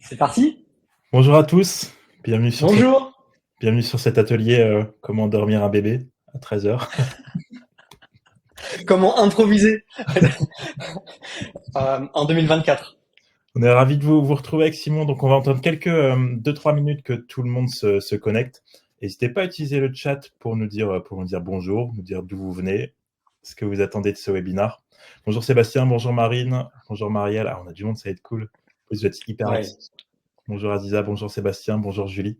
C'est parti. Bonjour à tous, bienvenue sur, Bonjour. bienvenue sur cet atelier Comment endormir un bébé à 13 heures. Comment improviser en 2024. On est ravis de vous retrouver avec Simon, donc on va entendre quelques 2-3 minutes que tout le monde se connecte. N'hésitez pas à utiliser le chat pour nous dire bonjour, nous dire d'où vous venez, ce que vous attendez de ce webinar. Bonjour Sébastien, bonjour Marine, bonjour Marielle. Ah, on a du monde, ça va être cool. Vous êtes hyper Ouais. actifs. Bonjour Aziza, bonjour Sébastien, bonjour Julie.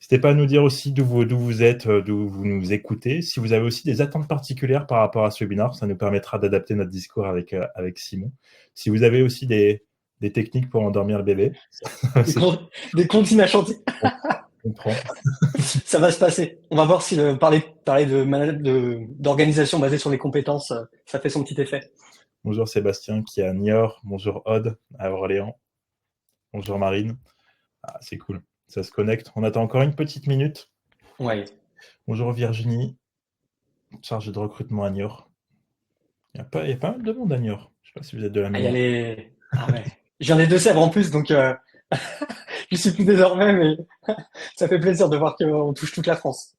N'hésitez pas à nous dire aussi d'où vous êtes, d'où vous nous écoutez. Si vous avez aussi des attentes particulières par rapport à ce webinaire, ça nous permettra d'adapter notre discours avec Simon. Si vous avez aussi des techniques pour endormir le bébé, Des comptines à chanter. on prend. Ça va se passer. On va voir si parler d'organisation basée sur les compétences, ça fait son petit effet. Bonjour Sébastien qui est à Niort. Bonjour Aude à Orléans. Bonjour Marine. Ah, c'est cool. Ça se connecte. On attend encore une petite minute. Ouais. Bonjour Virginie, chargée de recrutement à Niort. Il y a pas mal de monde à Niort. Je ne sais pas si vous êtes de la Ah, il y a maison. les... Ah ouais. Je viens des Deux-Sèvres en plus, donc je suis plus désormais, mais ça fait plaisir de voir qu'on touche toute la France.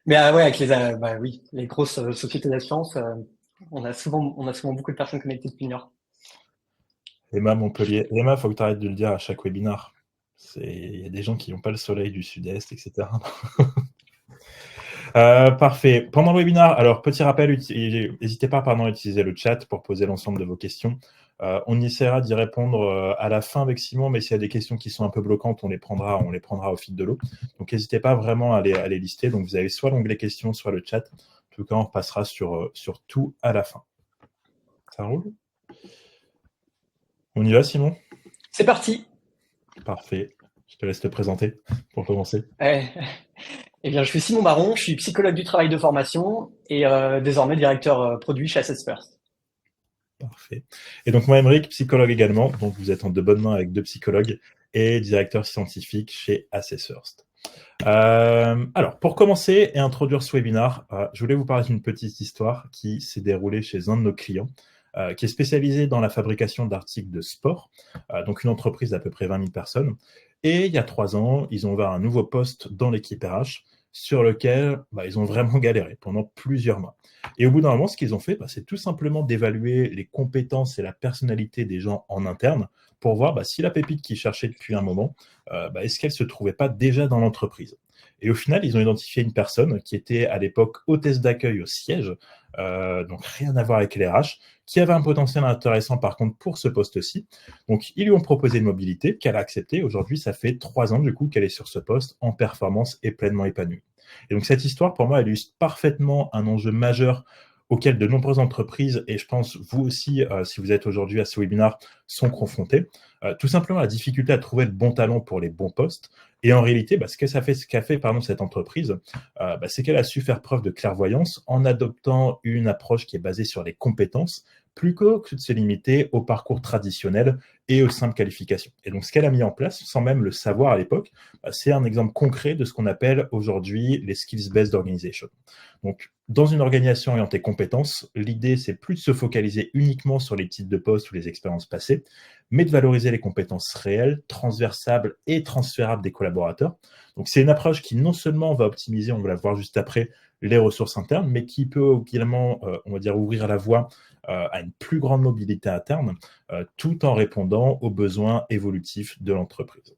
Mais ouais, avec les grosses sociétés d'assurance, on a souvent beaucoup de personnes connectées depuis Niort. Emma Montpellier. Emma, il faut que tu arrêtes de le dire à chaque webinar. Il y a des gens qui n'ont pas le soleil du sud-est, etc. Parfait. Pendant le webinaire, alors petit rappel, n'hésitez pas à utiliser le chat pour poser l'ensemble de vos questions. On essaiera d'y répondre à la fin avec Simon, mais s'il y a des questions qui sont un peu bloquantes, on les prendra au fil de l'eau. Donc n'hésitez pas vraiment à les lister. Donc vous avez soit l'onglet questions, soit le chat. En tout cas, on repassera sur tout à la fin. Ça roule? On y va, Simon? C'est parti. Parfait. Je te laisse te présenter pour commencer. Eh bien, je suis Simon Baron, je suis psychologue du travail de formation et désormais directeur produit chez Assess First. Parfait. Et donc moi, Aymeric, psychologue également. Donc vous êtes en de bonnes mains avec 2 psychologues et directeur scientifique chez Assess First. Alors, pour commencer et introduire ce webinaire, je voulais vous parler d'une petite histoire qui s'est déroulée chez un de nos clients, qui est spécialisé dans la fabrication d'articles de sport, donc une entreprise d'à peu près 20 000 personnes. Et il y a 3 ans, ils ont ouvert un nouveau poste dans l'équipe RH sur lequel ils ont vraiment galéré pendant plusieurs mois. Et au bout d'un moment, ce qu'ils ont fait, c'est tout simplement d'évaluer les compétences et la personnalité des gens en interne pour voir si la pépite qu'ils cherchaient depuis un moment, est-ce qu'elle ne se trouvait pas déjà dans l'entreprise. Et au final, ils ont identifié une personne qui était à l'époque hôtesse d'accueil au siège, donc rien à voir avec les RH, qui avait un potentiel intéressant par contre pour ce poste-ci. Donc ils lui ont proposé une mobilité qu'elle a acceptée. Aujourd'hui, ça fait 3 ans du coup qu'elle est sur ce poste en performance et pleinement épanouie. Et donc cette histoire, pour moi, elle illustre parfaitement un enjeu majeur auquel de nombreuses entreprises, et je pense vous aussi, si vous êtes aujourd'hui à ce webinaire, sont confrontés. Tout simplement la difficulté à trouver le bon talent pour les bons postes. Et en réalité, ce qu'a fait cette entreprise, c'est qu'elle a su faire preuve de clairvoyance en adoptant une approche qui est basée sur les compétences, plutôt que de se limiter au parcours traditionnel et aux simples qualifications. Et donc, ce qu'elle a mis en place, sans même le savoir à l'époque, c'est un exemple concret de ce qu'on appelle aujourd'hui les skills-based organization. Donc, dans une organisation orientée compétences, l'idée, c'est plus de se focaliser uniquement sur les titres de poste ou les expériences passées, mais de valoriser les compétences réelles, transversables et transférables des collaborateurs. Donc, c'est une approche qui non seulement va optimiser, on va la voir juste après, les ressources internes, mais qui peut également, ouvrir la voie à une plus grande mobilité interne, tout en répondant aux besoins évolutifs de l'entreprise.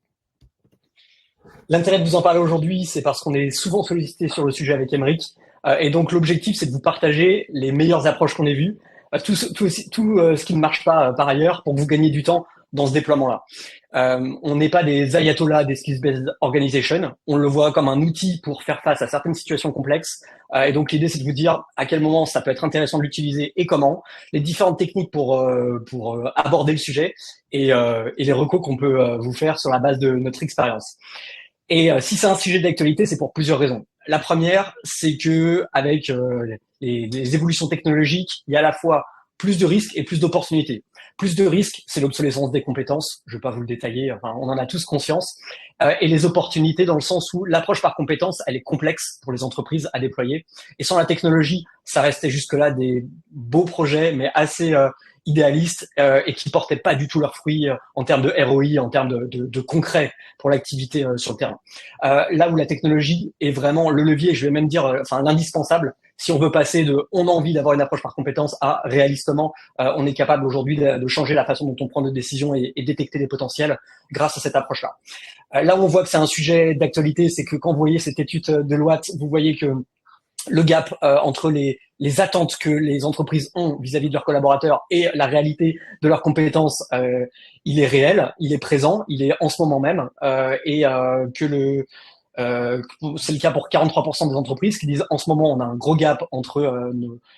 L'intérêt de vous en parler aujourd'hui, c'est parce qu'on est souvent sollicité sur le sujet avec Aymeric. Et donc, l'objectif, c'est de vous partager les meilleures approches qu'on ait vues, tout ce qui ne marche pas par ailleurs pour que vous gagniez du temps dans ce déploiement-là. On n'est pas des ayatollahs des skills-based organization. On le voit comme un outil pour faire face à certaines situations complexes. Et donc, l'idée, c'est de vous dire à quel moment ça peut être intéressant de l'utiliser et comment, les différentes techniques pour aborder le sujet et les recos qu'on peut vous faire sur la base de notre expérience. Et si c'est un sujet d'actualité, c'est pour plusieurs raisons. La première, c'est que avec les évolutions technologiques, il y a à la fois plus de risques et plus d'opportunités. Plus de risques, c'est l'obsolescence des compétences. Je ne vais pas vous le détailler, on en a tous conscience. Et les opportunités dans le sens où l'approche par compétences, elle est complexe pour les entreprises à déployer. Et sans la technologie, ça restait jusque-là des beaux projets, mais assez idéalistes et qui portaient pas du tout leurs fruits en termes de ROI, en termes de concret pour l'activité sur le terrain. Là où la technologie est vraiment le levier, je vais même dire, enfin l'indispensable, si on veut passer de on a envie d'avoir une approche par compétence à réalistement on est capable aujourd'hui de changer la façon dont on prend nos décisions et détecter les potentiels grâce à cette approche-là. Là où on voit que c'est un sujet d'actualité, c'est que quand vous voyez cette étude de Deloitte, vous voyez que le gap entre les attentes que les entreprises ont vis-à-vis de leurs collaborateurs et la réalité de leurs compétences, il est réel, il est présent, il est en ce moment même, et que c'est le cas pour 43% des entreprises qui disent en ce moment on a un gros gap entre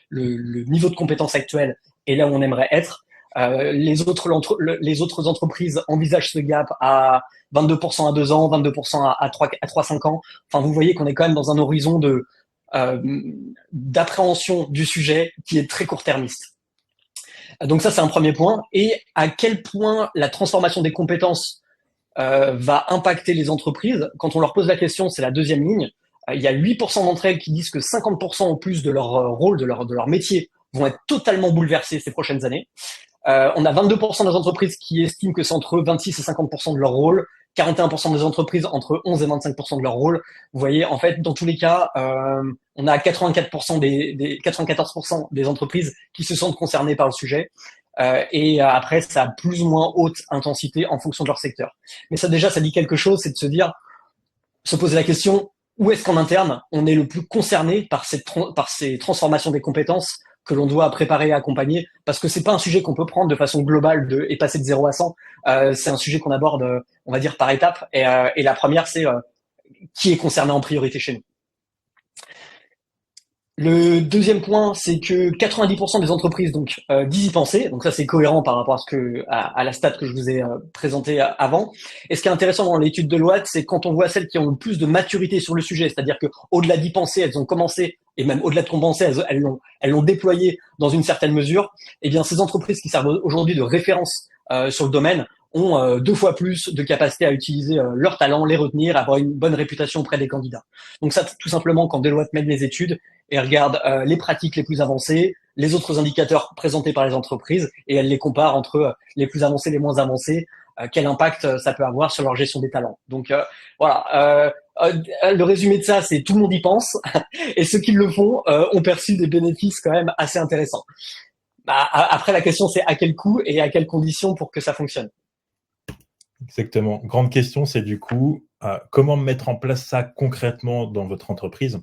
le niveau de compétences actuel et là où on aimerait être. Les autres entreprises envisagent ce gap à 22% à 2 ans, 22% à 3-5 ans. Enfin, vous voyez qu'on est quand même dans un horizon d'appréhension du sujet qui est très court-termiste. Donc ça, c'est un premier point. Et à quel point la transformation des compétences va impacter les entreprises. Quand on leur pose la question, c'est la deuxième ligne. Il y a 8% d'entre elles qui disent que 50% en plus de leur rôle, de leur métier, vont être totalement bouleversés ces prochaines années. On a 22% des entreprises qui estiment que c'est entre 26 et 50% de leur rôle, 41% des entreprises entre 11 et 25% de leur rôle. Vous voyez, en fait, dans tous les cas, on a 94% 94% des entreprises qui se sentent concernées par le sujet. Et après, ça a plus ou moins haute intensité en fonction de leur secteur. Mais ça, déjà, ça dit quelque chose, c'est de se dire, se poser la question, où est-ce qu'en interne, on est le plus concerné par ces transformations des compétences que l'on doit préparer et accompagner, parce que c'est pas un sujet qu'on peut prendre de façon globale et passer de 0 à 100. C'est un sujet qu'on aborde, on va dire, par étapes. Et la première, c'est qui est concerné en priorité chez nous. Le deuxième point, c'est que 90% des entreprises disent y penser. Donc ça, c'est cohérent par rapport à la stat que je vous ai présentée avant. Et ce qui est intéressant dans l'étude de Deloitte, c'est quand on voit celles qui ont le plus de maturité sur le sujet, c'est-à-dire que au-delà d'y penser, elles ont commencé, et même au-delà de penser, elles l'ont déployé dans une certaine mesure. Eh bien, ces entreprises qui servent aujourd'hui de référence sur le domaine ont 2 fois plus de capacité à utiliser leurs talents, les retenir, avoir une bonne réputation auprès des candidats. Donc ça, tout simplement, quand Deloitte mène les études et regarde les pratiques les plus avancées, les autres indicateurs présentés par les entreprises, et elle les compare entre les plus avancés et les moins avancés, quel impact ça peut avoir sur leur gestion des talents. Donc voilà, le résumé de ça, c'est tout le monde y pense, et ceux qui le font ont perçu des bénéfices quand même assez intéressants. Après, la question, c'est à quel coût et à quelles conditions pour que ça fonctionne. Exactement. Grande question, c'est du coup, comment mettre en place ça concrètement dans votre entreprise.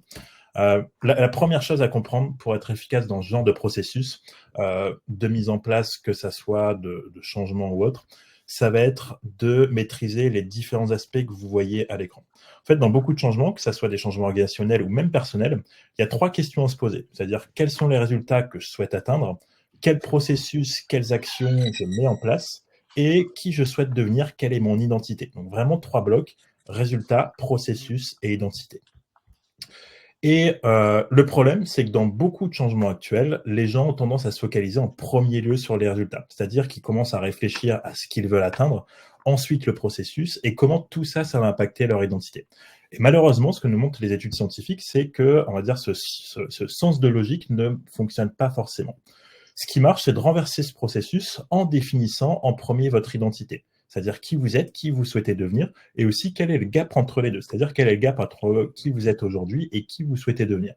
La première chose à comprendre pour être efficace dans ce genre de processus de mise en place, que ça soit de changement ou autre, ça va être de maîtriser les différents aspects que vous voyez à l'écran. En fait, dans beaucoup de changements, que ce soit des changements organisationnels ou même personnels, il y a 3 questions à se poser. C'est-à-dire, quels sont les résultats que je souhaite atteindre, quel processus, quelles actions je mets en place, et qui je souhaite devenir, quelle est mon identité. Donc vraiment 3 blocs, résultats, processus et identité. Et le problème, c'est que dans beaucoup de changements actuels, les gens ont tendance à se focaliser en premier lieu sur les résultats. C'est-à-dire qu'ils commencent à réfléchir à ce qu'ils veulent atteindre, ensuite le processus, et comment tout ça, ça va impacter leur identité. Et malheureusement, ce que nous montrent les études scientifiques, c'est que, on va dire, ce sens de logique ne fonctionne pas forcément. Ce qui marche, c'est de renverser ce processus en définissant en premier votre identité. C'est-à-dire qui vous êtes, qui vous souhaitez devenir, et aussi quel est le gap entre les deux. C'est-à-dire quel est le gap entre qui vous êtes aujourd'hui et qui vous souhaitez devenir.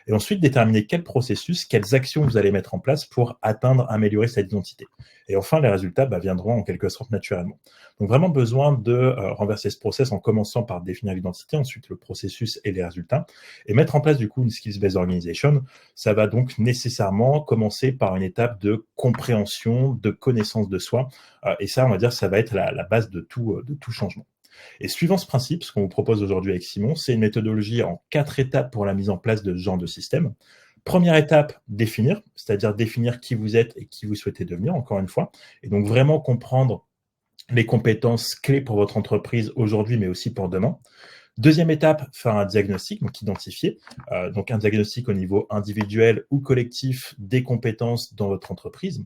Et ensuite, déterminer quel processus, quelles actions vous allez mettre en place pour atteindre, améliorer cette identité. Et enfin, les résultats viendront en quelque sorte naturellement. Donc vraiment besoin de renverser ce process en commençant par définir l'identité, ensuite le processus et les résultats, et mettre en place du coup une skills-based organization. Ça va donc nécessairement commencer par une étape de compréhension, de connaissance de soi, et ça, on va dire, ça va être la base de tout changement. Et suivant ce principe, ce qu'on vous propose aujourd'hui avec Simon, c'est une méthodologie en 4 étapes pour la mise en place de ce genre de système. Première étape, définir, c'est-à-dire définir qui vous êtes et qui vous souhaitez devenir, encore une fois, et donc vraiment comprendre les compétences clés pour votre entreprise aujourd'hui, mais aussi pour demain. Deuxième étape, faire un diagnostic, donc identifier, donc un diagnostic au niveau individuel ou collectif des compétences dans votre entreprise.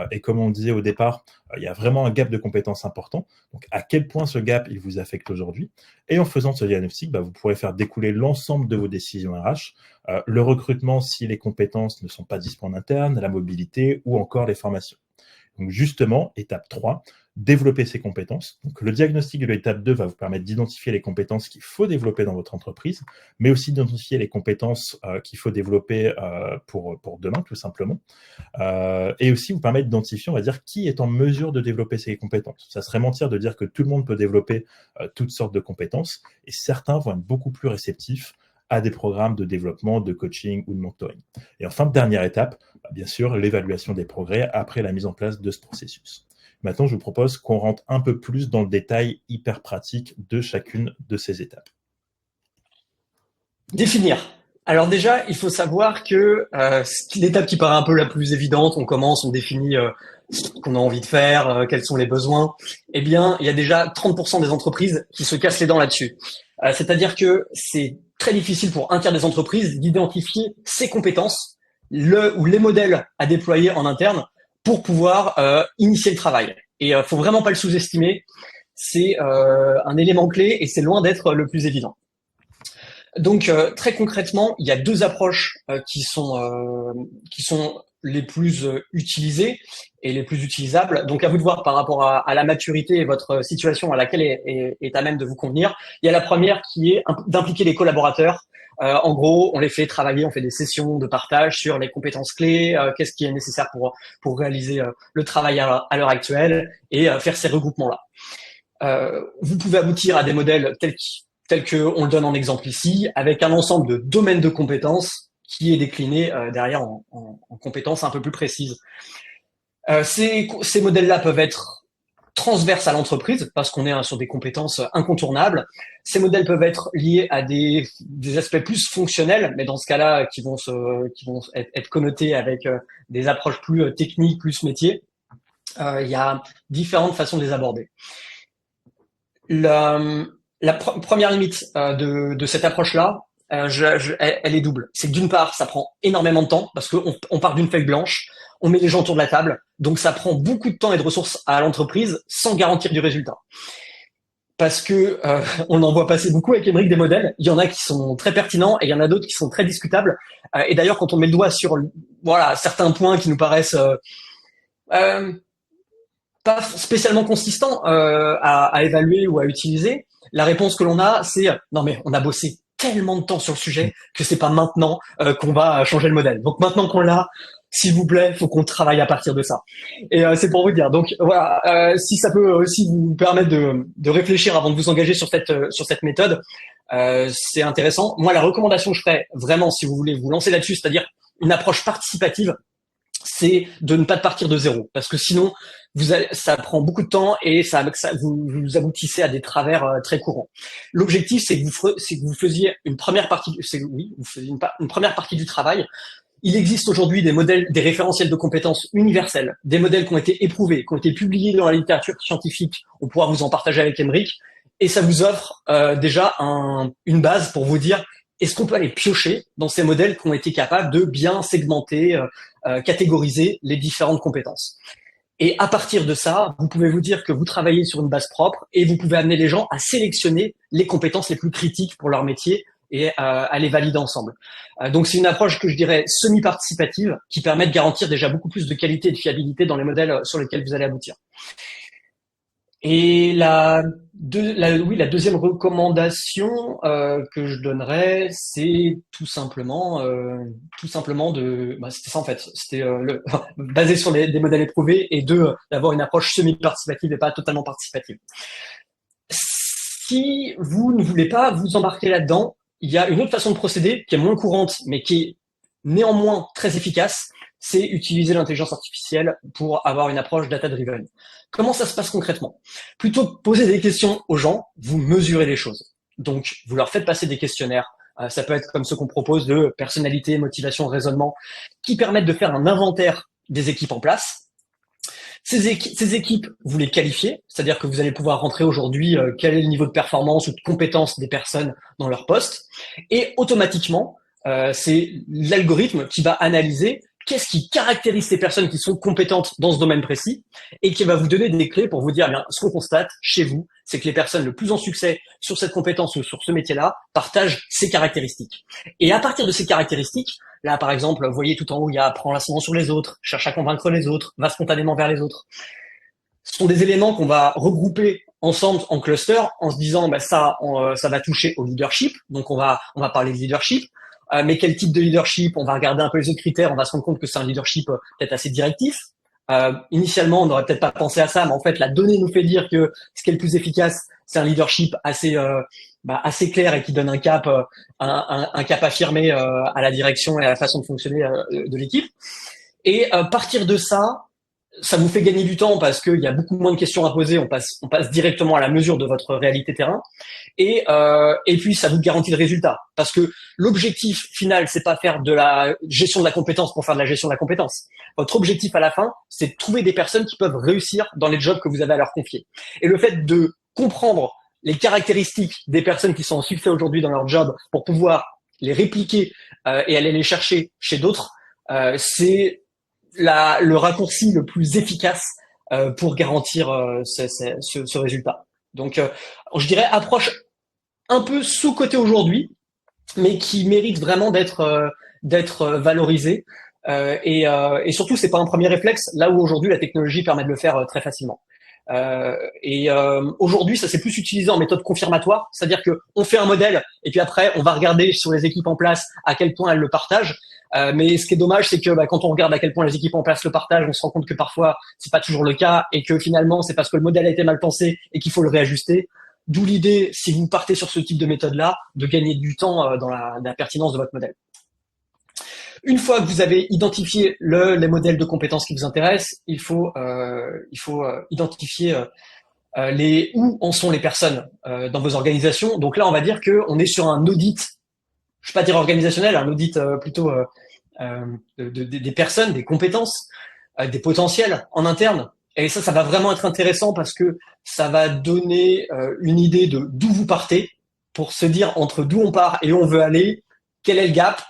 Et comme on disait au départ, il y a vraiment un gap de compétences important. Donc à quel point ce gap il vous affecte aujourd'hui. Et en faisant ce diagnostic, vous pourrez faire découler l'ensemble de vos décisions RH, le recrutement si les compétences ne sont pas disponibles en interne, la mobilité ou encore les formations. Donc justement, étape 3, développer ses compétences. Donc le diagnostic de l'étape 2 va vous permettre d'identifier les compétences qu'il faut développer dans votre entreprise, mais aussi d'identifier les compétences qu'il faut développer pour demain, tout simplement. Et aussi vous permettre d'identifier, on va dire, qui est en mesure de développer ces compétences. Ça serait mentir de dire que tout le monde peut développer toutes sortes de compétences, et certains vont être beaucoup plus réceptifs à des programmes de développement, de coaching ou de mentoring. Et enfin, dernière étape, bien sûr, l'évaluation des progrès après la mise en place de ce processus. Maintenant, je vous propose qu'on rentre un peu plus dans le détail hyper pratique de chacune de ces étapes. Définir. Alors déjà, il faut savoir que l'étape qui paraît un peu la plus évidente, on commence, on définit ce qu'on a envie de faire, quels sont les besoins. Eh bien, il y a déjà 30% des entreprises qui se cassent les dents là-dessus. C'est-à-dire que c'est très difficile pour un tiers des entreprises d'identifier ses compétences, ou les modèles à déployer en interne pour pouvoir initier le travail. Et faut vraiment pas le sous-estimer. C'est un élément clé et c'est loin d'être le plus évident. Donc très concrètement, il y a deux approches qui sont les plus utilisées et les plus utilisables. Donc à vous de voir par rapport à la maturité et votre situation à laquelle est à même de vous convenir. Il y a la première qui est d'impliquer les collaborateurs. En gros, on les fait travailler, on fait des sessions de partage sur les compétences clés, qu'est-ce qui est nécessaire pour réaliser le travail à l'heure actuelle et faire ces regroupements-là. Vous pouvez aboutir à des modèles tel qu'on le donne en exemple ici, avec un ensemble de domaines de compétences qui est décliné derrière en compétences un peu plus précises. Ces modèles-là peuvent être transverses à l'entreprise, parce qu'on est sur des compétences incontournables. Ces modèles peuvent être liés à des aspects plus fonctionnels, mais dans ce cas-là, qui vont être connotés avec des approches plus techniques, plus métiers. Il y a différentes façons de les aborder. La première limite de cette approche-là, elle est double. C'est que d'une part, ça prend énormément de temps parce qu'on part d'une feuille blanche, on met les gens autour de la table, donc ça prend beaucoup de temps et de ressources à l'entreprise sans garantir du résultat. Parce que on en voit passer beaucoup avec Émeric des modèles. Il y en a qui sont très pertinents et il y en a d'autres qui sont très discutables. Et d'ailleurs, quand on met le doigt sur certains points qui nous paraissent pas spécialement consistants à évaluer ou à utiliser, la réponse que l'on a, c'est non mais on a bossé tellement de temps sur le sujet que c'est pas maintenant qu'on va changer le modèle. Donc maintenant qu'on l'a, s'il vous plaît, faut qu'on travaille à partir de ça. Et c'est pour vous dire. Donc voilà, si ça peut aussi vous permettre de réfléchir avant de vous engager sur cette méthode, c'est intéressant. Moi, la recommandation que je ferais vraiment, si vous voulez vous lancer là-dessus, c'est-à-dire une approche participative, c'est de ne pas partir de zéro, parce que sinon ça prend beaucoup de temps et vous aboutissez à des travers très courants. L'objectif, c'est que vous faisiez une première partie, une première partie du travail. Il existe aujourd'hui des modèles, des référentiels de compétences universels, des modèles qui ont été éprouvés, qui ont été publiés dans la littérature scientifique. On pourra vous en partager avec Émeric, et ça vous offre déjà une base pour vous dire est-ce qu'on peut aller piocher dans ces modèles qui ont été capables de bien segmenter, catégoriser les différentes compétences. Et à partir de ça, vous pouvez vous dire que vous travaillez sur une base propre et vous pouvez amener les gens à sélectionner les compétences les plus critiques pour leur métier et à les valider ensemble. Donc c'est une approche que je dirais semi-participative qui permet de garantir déjà beaucoup plus de qualité et de fiabilité dans les modèles sur lesquels vous allez aboutir. Et la deuxième recommandation que je donnerais, c'est tout simplement c'était ça en fait, c'était basé sur des modèles éprouvés et d'avoir une approche semi-participative et pas totalement participative. Si vous ne voulez pas vous embarquer là-dedans, il y a une autre façon de procéder qui est moins courante, mais qui est néanmoins très efficace, c'est utiliser l'intelligence artificielle pour avoir une approche data-driven. Comment ça se passe concrètement? Plutôt que poser des questions aux gens, vous mesurez les choses. Donc, vous leur faites passer des questionnaires. Ça peut être comme ceux qu'on propose de personnalité, motivation, raisonnement, qui permettent de faire un inventaire des équipes en place. Ces équipes, vous les qualifiez, c'est-à-dire que vous allez pouvoir rentrer aujourd'hui quel est le niveau de performance ou de compétence des personnes dans leur poste. Et automatiquement, c'est l'algorithme qui va analyser qu'est-ce qui caractérise ces personnes qui sont compétentes dans ce domaine précis et qui va vous donner des clés pour vous dire, bien, ce qu'on constate chez vous, c'est que les personnes le plus en succès sur cette compétence ou sur ce métier-là partagent ces caractéristiques. Et à partir de ces caractéristiques, Là, par exemple, vous voyez tout en haut, il y a prend l'ascendant sur les autres, cherche à convaincre les autres, va spontanément vers les autres. Ce sont des éléments qu'on va regrouper ensemble en cluster en se disant bah, ça va toucher au leadership, donc on va parler de leadership. Mais quel type de leadership? On va regarder un peu les autres critères, on va se rendre compte que c'est un leadership peut-être assez directif. Initialement, on n'aurait peut-être pas pensé à ça, mais en fait, la donnée nous fait dire que ce qui est le plus efficace, c'est un leadership assez clair et qui donne un cap, un cap affirmé à la direction et à la façon de fonctionner de l'équipe. Et partir de ça vous fait gagner du temps parce qu'il y a beaucoup moins de questions à poser. On passe directement à la mesure de votre réalité terrain. Et puis, ça vous garantit le résultat. Parce que l'objectif final, c'est pas faire de la gestion de la compétence pour faire de la gestion de la compétence. Votre objectif à la fin, c'est de trouver des personnes qui peuvent réussir dans les jobs que vous avez à leur confier. Et le fait de comprendre les caractéristiques des personnes qui sont en succès aujourd'hui dans leur job pour pouvoir les répliquer et aller les chercher chez d'autres, c'est le raccourci le plus efficace pour garantir ce résultat. Donc, je dirais approche un peu sous-cotée aujourd'hui, mais qui mérite vraiment d'être valorisée. Et surtout, c'est pas un premier réflexe, là où aujourd'hui la technologie permet de le faire très facilement. Aujourd'hui, ça c'est plus utilisé en méthode confirmatoire, c'est-à-dire que on fait un modèle et puis après on va regarder sur les équipes en place à quel point elles le partagent. Mais ce qui est dommage, c'est que quand on regarde à quel point les équipes en place le partagent, on se rend compte que parfois c'est pas toujours le cas et que finalement c'est parce que le modèle a été mal pensé et qu'il faut le réajuster. D'où l'idée, si vous partez sur ce type de méthode-là, de gagner du temps dans la pertinence de votre modèle. Une fois que vous avez identifié les modèles de compétences qui vous intéressent, il faut identifier où en sont les personnes dans vos organisations. Donc là, on va dire qu'on est sur un audit, je ne vais pas dire organisationnel, un audit plutôt des personnes, des compétences, des potentiels en interne. Et ça va vraiment être intéressant parce que ça va donner une idée de d'où vous partez pour se dire entre d'où on part et où on veut aller, quel est le gap,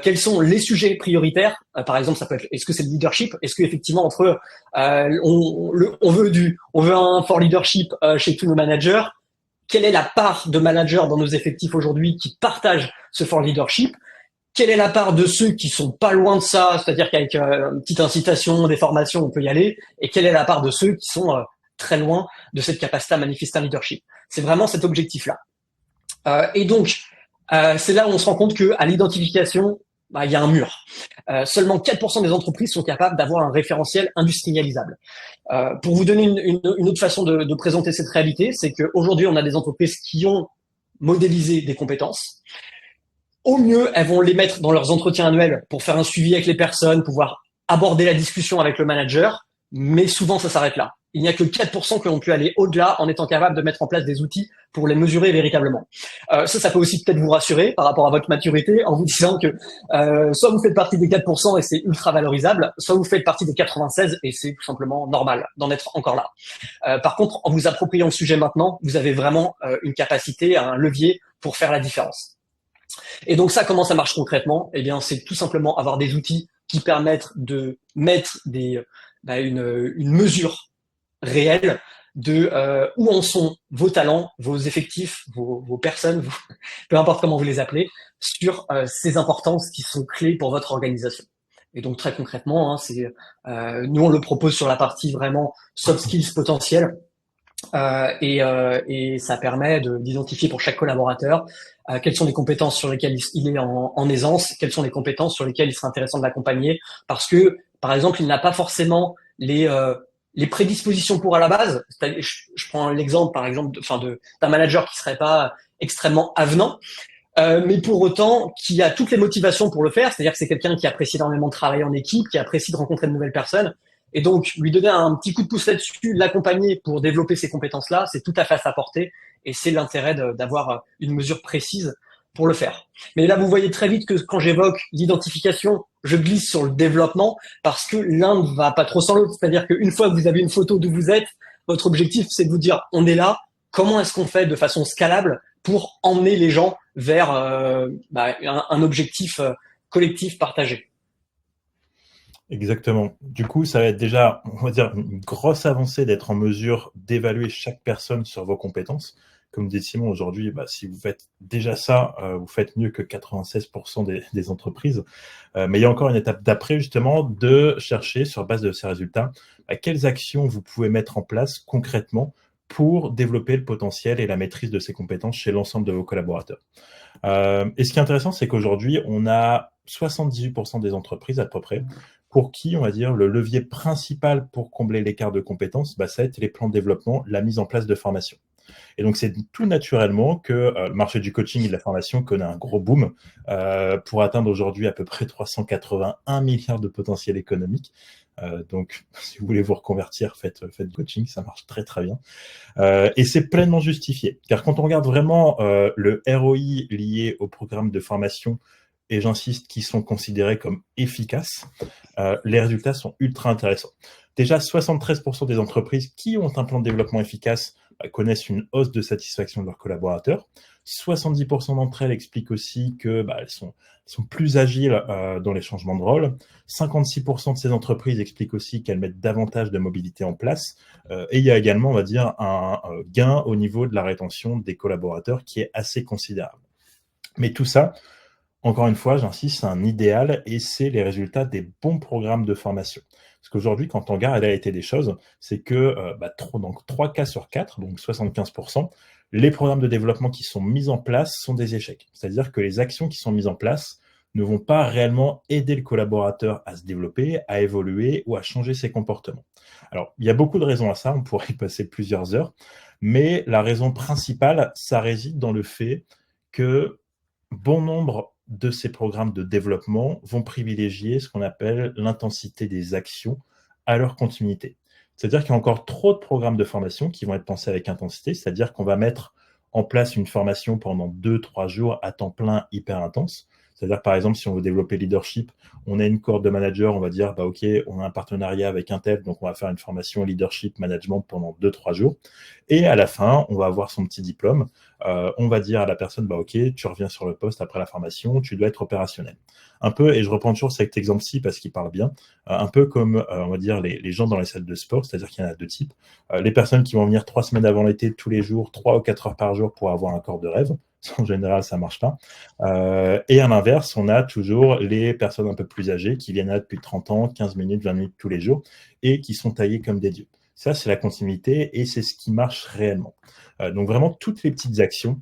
quels sont les sujets prioritaires. Par exemple, ça peut être est-ce que c'est le leadership, est-ce qu'effectivement entre on veut un fort leadership chez tous nos managers, quelle est la part de managers dans nos effectifs aujourd'hui qui partagent ce fort leadership? Quelle est la part de ceux qui sont pas loin de ça, c'est-à-dire qu'avec une petite incitation, des formations, on peut y aller, et quelle est la part de ceux qui sont très loin de cette capacité à manifester un leadership? C'est vraiment cet objectif-là. Et donc, c'est là où on se rend compte qu'à l'identification, il y a un mur. Seulement 4% des entreprises sont capables d'avoir un référentiel industrialisable. Pour vous donner une autre façon de présenter cette réalité, c'est qu'aujourd'hui, on a des entreprises qui ont modélisé des compétences. Au mieux, elles vont les mettre dans leurs entretiens annuels pour faire un suivi avec les personnes, pouvoir aborder la discussion avec le manager, mais souvent ça s'arrête là. Il n'y a que 4% qui ont pu aller au-delà en étant capables de mettre en place des outils pour les mesurer véritablement. Ça peut aussi peut-être vous rassurer par rapport à votre maturité en vous disant que soit vous faites partie des 4% et c'est ultra valorisable, soit vous faites partie des 96 et c'est tout simplement normal d'en être encore là. Par contre, en vous appropriant le sujet maintenant, vous avez vraiment une capacité, un levier pour faire la différence. Et donc ça, comment ça marche concrètement? Eh bien, c'est tout simplement avoir des outils qui permettent de mettre une mesure réelle de où en sont vos talents, vos effectifs, vos personnes, peu importe comment vous les appelez, sur ces importances qui sont clés pour votre organisation. Et donc très concrètement, nous on le propose sur la partie vraiment soft skills potentiels. Et ça permet d'identifier pour chaque collaborateur quelles sont les compétences sur lesquelles il est en aisance, quelles sont les compétences sur lesquelles il serait intéressant de l'accompagner, parce que, par exemple, il n'a pas forcément les prédispositions pour à la base. Je prends l'exemple, par exemple, d'un manager qui serait pas extrêmement avenant, mais pour autant qui a toutes les motivations pour le faire, c'est-à-dire que c'est quelqu'un qui apprécie énormément de travailler en équipe, qui apprécie de rencontrer de nouvelles personnes. Et donc, lui donner un petit coup de pouce là-dessus, l'accompagner pour développer ces compétences-là, c'est tout à fait à sa portée. Et c'est l'intérêt d'avoir une mesure précise pour le faire. Mais là, vous voyez très vite que quand j'évoque l'identification, je glisse sur le développement parce que l'un ne va pas trop sans l'autre. C'est-à-dire qu'une fois que vous avez une photo d'où vous êtes, votre objectif, c'est de vous dire, on est là, comment est-ce qu'on fait de façon scalable pour emmener les gens vers un objectif collectif partagé. Exactement. Du coup, ça va être déjà, on va dire, une grosse avancée d'être en mesure d'évaluer chaque personne sur vos compétences. comme dit Simon, aujourd'hui, si vous faites déjà ça, vous faites mieux que 96% des entreprises. Mais il y a encore une étape d'après, justement, de chercher, sur base de ces résultats, quelles actions vous pouvez mettre en place concrètement pour développer le potentiel et la maîtrise de ces compétences chez l'ensemble de vos collaborateurs. Et ce qui est intéressant, c'est qu'aujourd'hui, on a 78% des entreprises à peu près pour qui, on va dire, le levier principal pour combler l'écart de compétences, ça va être les plans de développement, la mise en place de formation. Et donc, c'est tout naturellement que le marché du coaching et de la formation connaît un gros boom pour atteindre aujourd'hui à peu près 381 milliards de potentiel économique. Donc, si vous voulez vous reconvertir, faites du coaching, ça marche très très bien. Et c'est pleinement justifié, car quand on regarde vraiment le ROI lié au programme de formation, et j'insiste, qui sont considérés comme efficaces, les résultats sont ultra intéressants. Déjà, 73% des entreprises qui ont un plan de développement efficace connaissent une hausse de satisfaction de leurs collaborateurs. 70% d'entre elles expliquent aussi que elles sont plus agiles dans les changements de rôle. 56% de ces entreprises expliquent aussi qu'elles mettent davantage de mobilité en place. Et il y a également, on va dire, un gain au niveau de la rétention des collaborateurs qui est assez considérable. Mais tout ça, encore une fois, j'insiste, c'est un idéal et c'est les résultats des bons programmes de formation. Parce qu'aujourd'hui, quand on regarde la réalité des choses, c'est que donc 3 cas sur 4, donc 75%, les programmes de développement qui sont mis en place sont des échecs. C'est-à-dire que les actions qui sont mises en place ne vont pas réellement aider le collaborateur à se développer, à évoluer ou à changer ses comportements. Alors, il y a beaucoup de raisons à ça, on pourrait y passer plusieurs heures, mais la raison principale, ça réside dans le fait que bon nombre de ces programmes de développement vont privilégier ce qu'on appelle l'intensité des actions à leur continuité. C'est-à-dire qu'il y a encore trop de programmes de formation qui vont être pensés avec intensité, c'est-à-dire qu'on va mettre en place une formation pendant 2-3 jours à temps plein hyper intense. C'est-à-dire, par exemple, si on veut développer leadership, on a une cohorte de managers, on va dire, OK, on a un partenariat avec un tel, donc on va faire une formation leadership management pendant 2-3 jours. Et à la fin, on va avoir son petit diplôme. On va dire à la personne, OK, tu reviens sur le poste après la formation, tu dois être opérationnel. Un peu, et je reprends toujours cet exemple-ci parce qu'il parle bien, un peu comme, on va dire, les gens dans les salles de sport, c'est-à-dire qu'il y en a deux types. Les personnes qui vont venir 3 semaines avant l'été, tous les jours, 3 ou 4 heures par jour pour avoir un corps de rêve. En général, ça marche pas. Et à l'inverse, on a toujours les personnes un peu plus âgées qui viennent là depuis 30 ans, 15 minutes, 20 minutes tous les jours et qui sont taillées comme des dieux. Ça, c'est la continuité et c'est ce qui marche réellement. Donc vraiment, toutes les petites actions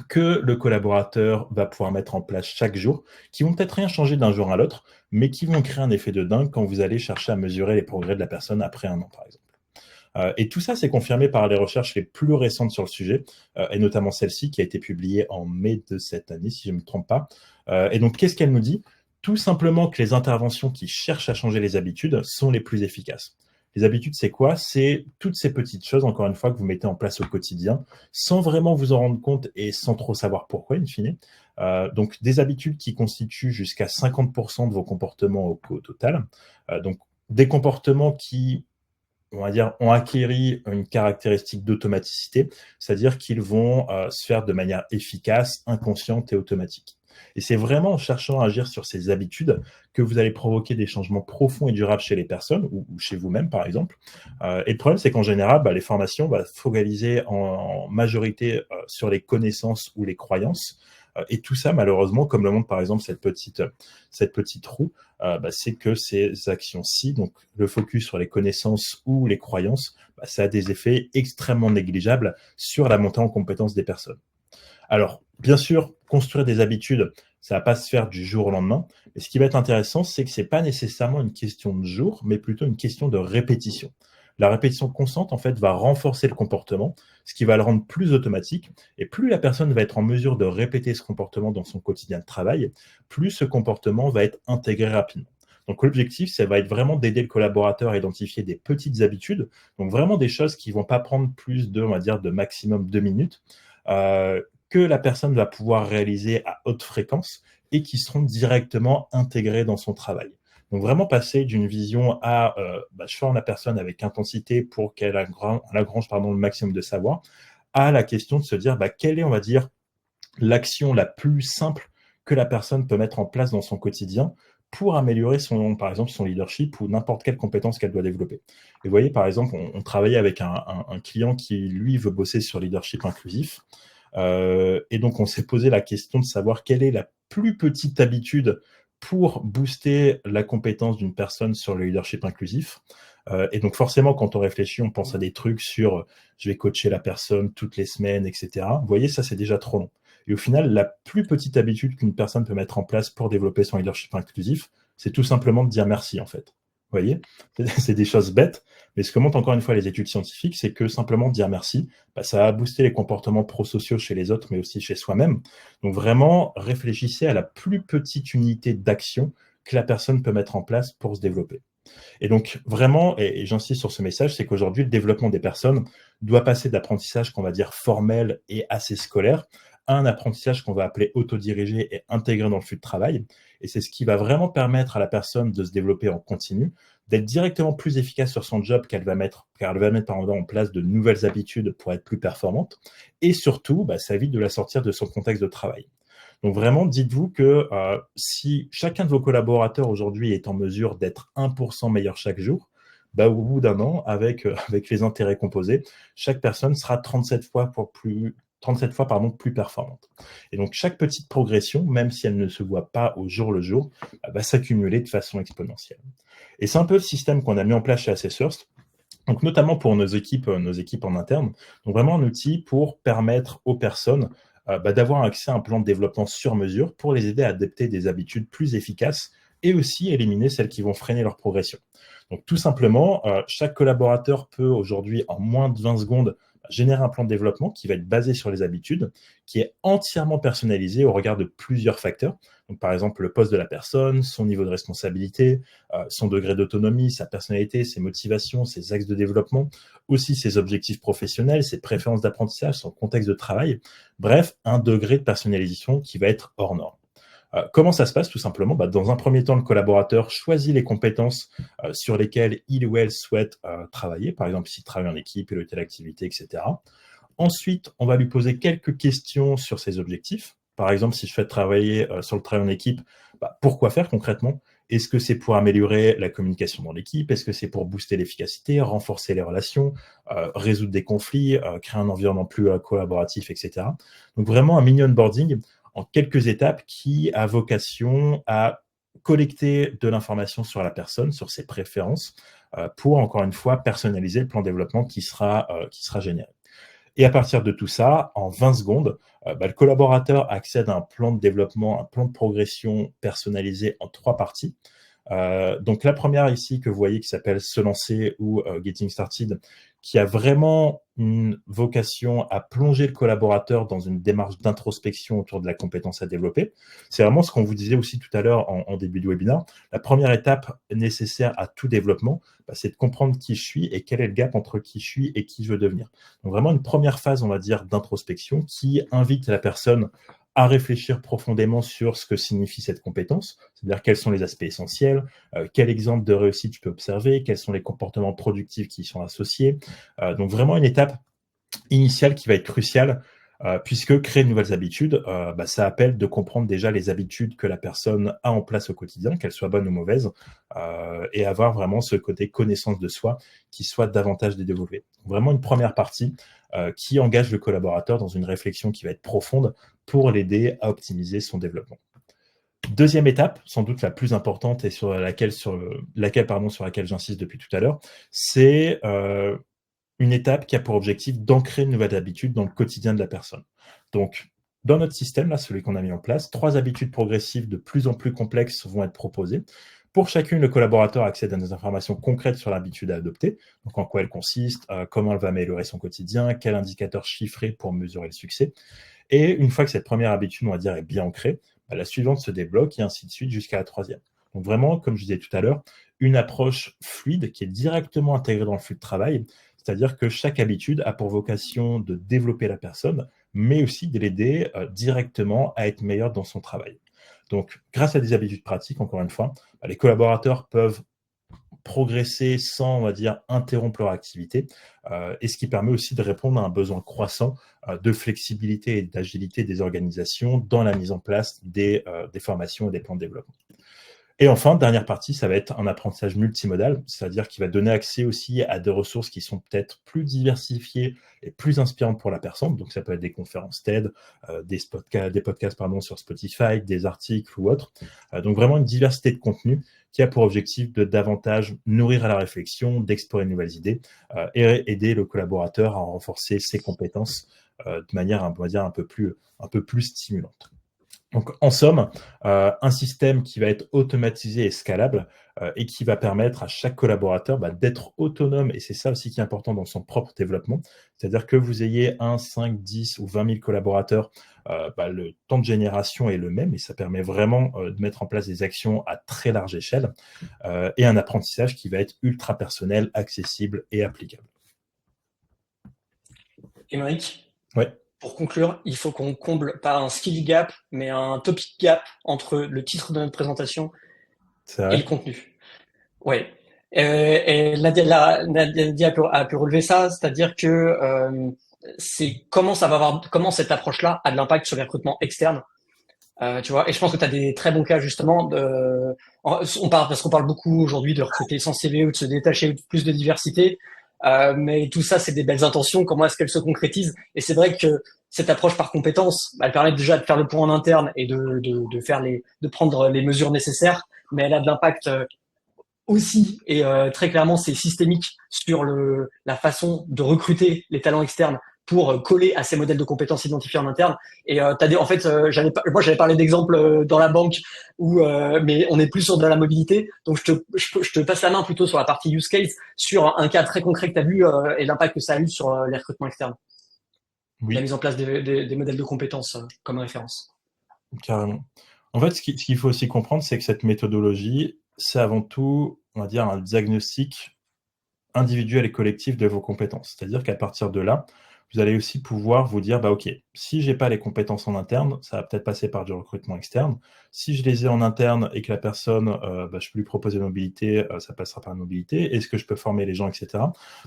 que le collaborateur va pouvoir mettre en place chaque jour, qui vont peut-être rien changer d'un jour à l'autre, mais qui vont créer un effet de dingue quand vous allez chercher à mesurer les progrès de la personne après un an, par exemple. Et tout ça, c'est confirmé par les recherches les plus récentes sur le sujet, et notamment celle-ci qui a été publiée en mai de cette année, si je ne me trompe pas. Et donc, qu'est-ce qu'elle nous dit? Tout simplement que les interventions qui cherchent à changer les habitudes sont les plus efficaces. Les habitudes, c'est quoi? C'est toutes ces petites choses, encore une fois, que vous mettez en place au quotidien, sans vraiment vous en rendre compte et sans trop savoir pourquoi, in fine. Donc, des habitudes qui constituent jusqu'à 50% de vos comportements au total. Donc, des comportements qui, on va dire, ont acquéri une caractéristique d'automaticité, c'est-à-dire qu'ils vont se faire de manière efficace, inconsciente et automatique. Et c'est vraiment en cherchant à agir sur ces habitudes que vous allez provoquer des changements profonds et durables chez les personnes ou chez vous-même, par exemple. Et le problème, c'est qu'en général, les formations vont focaliser en majorité sur les connaissances ou les croyances. Et tout ça, malheureusement, comme le montre par exemple cette petite roue, c'est que ces actions-ci, donc le focus sur les connaissances ou les croyances, ça a des effets extrêmement négligeables sur la montée en compétences des personnes. Alors, bien sûr, construire des habitudes, ça va pas se faire du jour au lendemain. Mais ce qui va être intéressant, c'est que c'est pas nécessairement une question de jour, mais plutôt une question de répétition. La répétition constante, en fait, va renforcer le comportement, ce qui va le rendre plus automatique. Et plus la personne va être en mesure de répéter ce comportement dans son quotidien de travail, plus ce comportement va être intégré rapidement. Donc, l'objectif, ça va être vraiment d'aider le collaborateur à identifier des petites habitudes, donc vraiment des choses qui vont pas prendre plus de, on va dire, de maximum 2 minutes, que la personne va pouvoir réaliser à haute fréquence et qui seront directement intégrées dans son travail. Donc vraiment passer d'une vision à je forme la personne avec intensité pour qu'elle engrange le maximum de savoir, à la question de se dire quelle est, on va dire, l'action la plus simple que la personne peut mettre en place dans son quotidien pour améliorer par exemple son leadership ou n'importe quelle compétence qu'elle doit développer. Et vous voyez, par exemple, on travaillait avec un client qui, lui, veut bosser sur leadership inclusif. Et donc, on s'est posé la question de savoir quelle est la plus petite habitude pour booster la compétence d'une personne sur le leadership inclusif. Et donc, forcément, quand on réfléchit, on pense à des trucs sur je vais coacher la personne toutes les semaines, etc. Vous voyez, ça, c'est déjà trop long. Et au final, la plus petite habitude qu'une personne peut mettre en place pour développer son leadership inclusif, c'est tout simplement de dire merci, en fait. Vous voyez, c'est des choses bêtes, mais ce que montrent encore une fois les études scientifiques, c'est que simplement dire merci, ça va booster les comportements prosociaux chez les autres, mais aussi chez soi-même. Donc vraiment, réfléchissez à la plus petite unité d'action que la personne peut mettre en place pour se développer. Et donc vraiment, et j'insiste sur ce message, c'est qu'aujourd'hui, le développement des personnes doit passer d'apprentissage qu'on va dire formel et assez scolaire à un apprentissage qu'on va appeler autodirigé et intégré dans le flux de travail. Et c'est ce qui va vraiment permettre à la personne de se développer en continu, d'être directement plus efficace sur son job car elle va mettre en place de nouvelles habitudes pour être plus performante. Et surtout, ça évite de la sortir de son contexte de travail. Donc vraiment, dites-vous que si chacun de vos collaborateurs aujourd'hui est en mesure d'être 1% meilleur chaque jour, au bout d'un an, avec les intérêts composés, chaque personne sera 37 fois plus performante. Et donc chaque petite progression, même si elle ne se voit pas au jour le jour, va s'accumuler de façon exponentielle. Et c'est un peu le système qu'on a mis en place chez Assessors, donc notamment pour nos équipes en interne. Donc vraiment un outil pour permettre aux personnes d'avoir accès à un plan de développement sur mesure pour les aider à adopter des habitudes plus efficaces et aussi éliminer celles qui vont freiner leur progression. Donc tout simplement, chaque collaborateur peut aujourd'hui, en moins de 20 secondes, générer un plan de développement qui va être basé sur les habitudes, qui est entièrement personnalisé au regard de plusieurs facteurs. Donc par exemple, le poste de la personne, son niveau de responsabilité, son degré d'autonomie, sa personnalité, ses motivations, ses axes de développement, aussi ses objectifs professionnels, ses préférences d'apprentissage, son contexte de travail. Bref, un degré de personnalisation qui va être hors norme. Comment ça se passe? Tout simplement, dans un premier temps, le collaborateur choisit les compétences sur lesquelles il ou elle souhaite travailler, par exemple s'il travaille en équipe, piloter l'activité, etc. Ensuite, on va lui poser quelques questions sur ses objectifs. Par exemple, si je souhaite travailler sur le travail en équipe, pourquoi faire concrètement? Est-ce que c'est pour améliorer la communication dans l'équipe? Est-ce que c'est pour booster l'efficacité, renforcer les relations, résoudre des conflits, créer un environnement plus collaboratif, etc. Donc vraiment un mini onboarding en quelques étapes qui a vocation à collecter de l'information sur la personne, sur ses préférences, pour encore une fois personnaliser le plan de développement qui sera généré. Et à partir de tout ça, en 20 secondes, le collaborateur accède à un plan de développement, un plan de progression personnalisé en 3 parties. Donc la première ici que vous voyez qui s'appelle Se lancer ou Getting Started, qui a vraiment une vocation à plonger le collaborateur dans une démarche d'introspection autour de la compétence à développer. C'est vraiment ce qu'on vous disait aussi tout à l'heure en début de webinaire. La première étape nécessaire à tout développement, c'est de comprendre qui je suis et quel est le gap entre qui je suis et qui je veux devenir. Donc vraiment une première phase, on va dire, d'introspection qui invite la personne à réfléchir profondément sur ce que signifie cette compétence, c'est-à-dire quels sont les aspects essentiels, quel exemple de réussite je peux observer, quels sont les comportements productifs qui y sont associés. Donc vraiment une étape initiale qui va être cruciale, puisque créer de nouvelles habitudes, ça appelle de comprendre déjà les habitudes que la personne a en place au quotidien, qu'elles soient bonnes ou mauvaises, et avoir vraiment ce côté connaissance de soi qui soit davantage développé. Vraiment une première partie qui engage le collaborateur dans une réflexion qui va être profonde pour l'aider à optimiser son développement. Deuxième étape, sans doute la plus importante et sur laquelle j'insiste depuis tout à l'heure, c'est une étape qui a pour objectif d'ancrer une nouvelle habitude dans le quotidien de la personne. Donc, dans notre système, là, celui qu'on a mis en place, 3 habitudes progressives de plus en plus complexes vont être proposées. Pour chacune, le collaborateur accède à des informations concrètes sur l'habitude à adopter, donc en quoi elle consiste, comment elle va améliorer son quotidien, quel indicateur chiffré pour mesurer le succès. Et une fois que cette première habitude, on va dire, est bien ancrée, la suivante se débloque et ainsi de suite jusqu'à la troisième. Donc vraiment, comme je disais tout à l'heure, une approche fluide qui est directement intégrée dans le flux de travail, c'est-à-dire que chaque habitude a pour vocation de développer la personne, mais aussi de l'aider directement à être meilleur dans son travail. Donc, grâce à des habitudes pratiques, encore une fois, les collaborateurs peuvent progresser sans, on va dire, interrompre leur activité, et ce qui permet aussi de répondre à un besoin croissant de flexibilité et d'agilité des organisations dans la mise en place des formations et des plans de développement. Et enfin, dernière partie, ça va être un apprentissage multimodal, c'est-à-dire qu'il va donner accès aussi à des ressources qui sont peut-être plus diversifiées et plus inspirantes pour la personne. Donc, ça peut être des conférences TED, des podcasts sur Spotify, des articles ou autres. Donc, vraiment une diversité de contenus qui a pour objectif de davantage nourrir à la réflexion, d'explorer de nouvelles idées et aider le collaborateur à renforcer ses compétences de manière, on va dire, un peu plus stimulante. Donc, en somme, un système qui va être automatisé et scalable et qui va permettre à chaque collaborateur d'être autonome, et c'est ça aussi qui est important dans son propre développement, c'est-à-dire que vous ayez 1, 5, 10 ou 20 000 collaborateurs, le temps de génération est le même et ça permet vraiment de mettre en place des actions à très large échelle et un apprentissage qui va être ultra personnel, accessible et applicable. Émeric, Ouais. pour conclure, il faut qu'on comble pas un skill gap, mais un topic gap entre le titre de notre présentation et le contenu. Ouais. Et Nadia a pu relever ça, c'est-à-dire que c'est comment cette approche-là a de l'impact sur les recrutements externes. Tu vois, et je pense que tu as des très bons cas justement parce qu'on parle beaucoup aujourd'hui de recruter sans CV ou de se détacher de plus de diversité, mais tout ça c'est des belles intentions. Comment est-ce qu'elles se concrétisent? Et c'est vrai que cette approche par compétences, elle permet déjà de faire le point en interne et de prendre les mesures nécessaires, mais elle a de l'impact aussi, et très clairement, c'est systémique sur la façon de recruter les talents externes pour coller à ces modèles de compétences identifiés en interne. Et en fait, moi j'avais parlé d'exemples dans la banque mais on est plus sur de la mobilité. Donc je te passe la main plutôt sur la partie use case, sur un cas très concret que tu as vu et l'impact que ça a eu sur les recrutements externes. Oui. La mise en place des modèles de compétences comme référence. Carrément. En fait, ce qu'il faut aussi comprendre, c'est que cette méthodologie, c'est avant tout, on va dire, un diagnostic individuel et collectif de vos compétences. C'est-à-dire qu'à partir de là, vous allez aussi pouvoir vous dire, OK, si j'ai pas les compétences en interne, ça va peut-être passer par du recrutement externe. Si je les ai en interne et que la personne, je peux lui proposer une mobilité, ça passera par la mobilité. Est-ce que je peux former les gens, etc.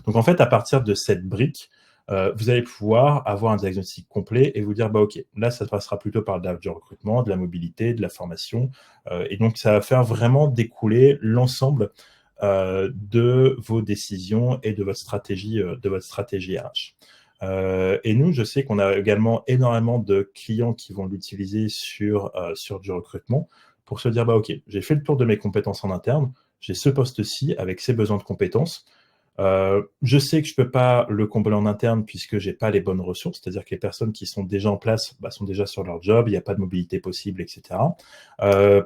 Donc, en fait, à partir de cette brique, vous allez pouvoir avoir un diagnostic complet et vous dire, OK, là, ça passera plutôt par du recrutement, de la mobilité, de la formation. Et donc, ça va faire vraiment découler l'ensemble de vos décisions et de votre stratégie RH. Et nous, je sais qu'on a également énormément de clients qui vont l'utiliser sur du recrutement pour se dire, OK, j'ai fait le tour de mes compétences en interne, j'ai ce poste-ci avec ses besoins de compétences. Je sais que je peux pas le combler en interne puisque j'ai pas les bonnes ressources, c'est-à-dire que les personnes qui sont déjà en place sont déjà sur leur job, il n'y a pas de mobilité possible, etc.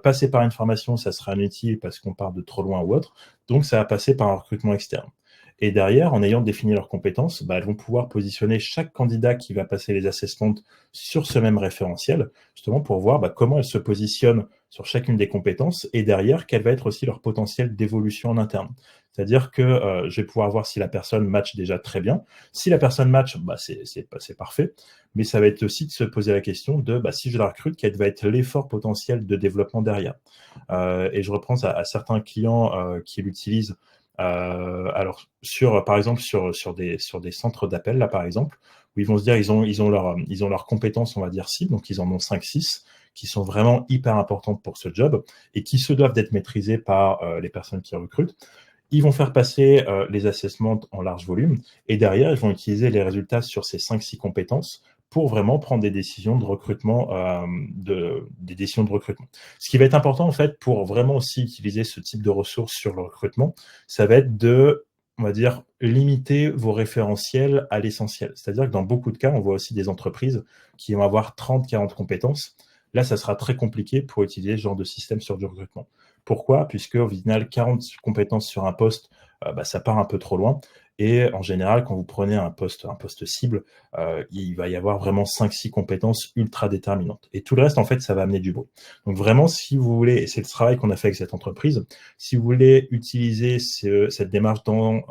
Passer par une formation, ça sera inutile parce qu'on part de trop loin ou autre, donc ça va passer par un recrutement externe. Et derrière, en ayant défini leurs compétences, elles vont pouvoir positionner chaque candidat qui va passer les assessments sur ce même référentiel, justement pour voir comment elles se positionnent sur chacune des compétences et derrière, quel va être aussi leur potentiel d'évolution en interne. C'est-à-dire que je vais pouvoir voir si la personne match déjà très bien. Si la personne match, c'est parfait. Mais ça va être aussi de se poser la question de si je la recrute, quel va être l'effort potentiel de développement derrière. Et je reprends à certains clients qui l'utilisent. Alors par exemple sur des centres d'appel là par exemple où ils vont se dire ils ont leurs compétences on va dire cibles, donc ils en ont 5-6 qui sont vraiment hyper importantes pour ce job et qui se doivent d'être maîtrisées par les personnes qui recrutent. Ils vont faire passer les assessments en large volume et derrière, ils vont utiliser les résultats sur ces 5-6 compétences pour vraiment prendre des décisions de recrutement, des décisions de recrutement. Ce qui va être important, en fait, pour vraiment aussi utiliser ce type de ressources sur le recrutement, ça va être on va dire, limiter vos référentiels à l'essentiel. C'est-à-dire que dans beaucoup de cas, on voit aussi des entreprises qui vont avoir 30-40 compétences. Là, ça sera très compliqué pour utiliser ce genre de système sur du recrutement. Pourquoi? Puisque au final, 40 compétences sur un poste, ça part un peu trop loin. Et en général, quand vous prenez un poste cible, il va y avoir vraiment 5-6 compétences ultra déterminantes. Et tout le reste, en fait, ça va amener du bruit. Donc vraiment, si vous voulez, et c'est le travail qu'on a fait avec cette entreprise, si vous voulez utiliser cette démarche dans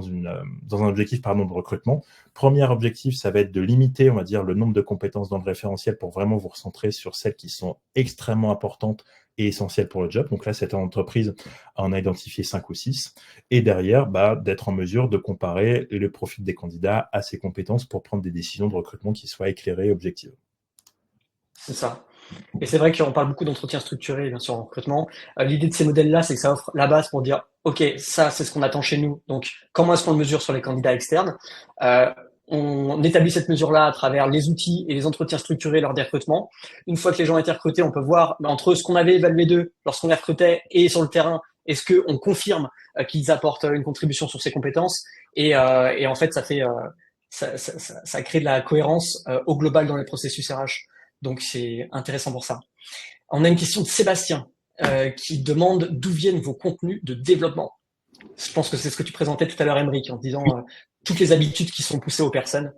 un objectif de recrutement, premier objectif, ça va être de limiter, on va dire, le nombre de compétences dans le référentiel pour vraiment vous recentrer sur celles qui sont extrêmement importantes et essentielles pour le job. Donc là, cette entreprise en a identifié 5 ou 6. Et derrière, d'être en mesure de comparer le profil des candidats à ses compétences pour prendre des décisions de recrutement qui soient éclairées et objectives. C'est ça. Et c'est vrai qu'on parle beaucoup d'entretien structuré, bien sûr, en recrutement. L'idée de ces modèles-là, c'est que ça offre la base pour dire, OK, ça, c'est ce qu'on attend chez nous. Donc, comment est-ce qu'on le mesure sur les candidats externes? On établit cette mesure-là à travers les outils et les entretiens structurés lors des recrutements. Une fois que les gens ont été recrutés, on peut voir entre ce qu'on avait évalué d'eux lorsqu'on les recrutait et sur le terrain, est-ce qu'on confirme qu'ils apportent une contribution sur ces compétences? Et en fait, ça crée de la cohérence au global dans les processus RH. Donc c'est intéressant pour ça. On a une question de Sébastien qui demande d'où viennent vos contenus de développement. Je pense que c'est ce que tu présentais tout à l'heure, Émeric, en disant toutes les habitudes qui sont poussées aux personnes.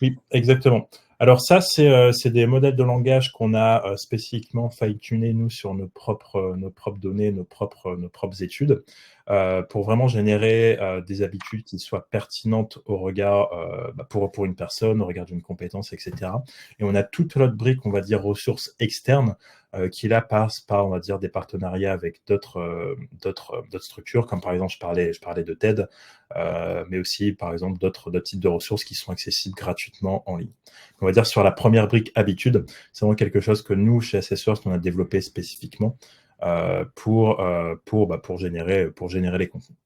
Oui, exactement. Alors ça, c'est des modèles de langage qu'on a spécifiquement fine-tunés, nous, sur nos propres données, nos propres études, pour vraiment générer des habitudes qui soient pertinentes au regard, pour une personne, au regard d'une compétence, etc. Et on a toute notre brique, on va dire, ressources externes, qui là passe par, on va dire, des partenariats avec d'autres structures, comme par exemple, je parlais de TED, mais aussi, par exemple, d'autres types de ressources qui sont accessibles gratuitement en ligne. On va dire sur la première brique habitude, c'est vraiment quelque chose que nous, chez Assessors, on a développé spécifiquement pour générer les contenus.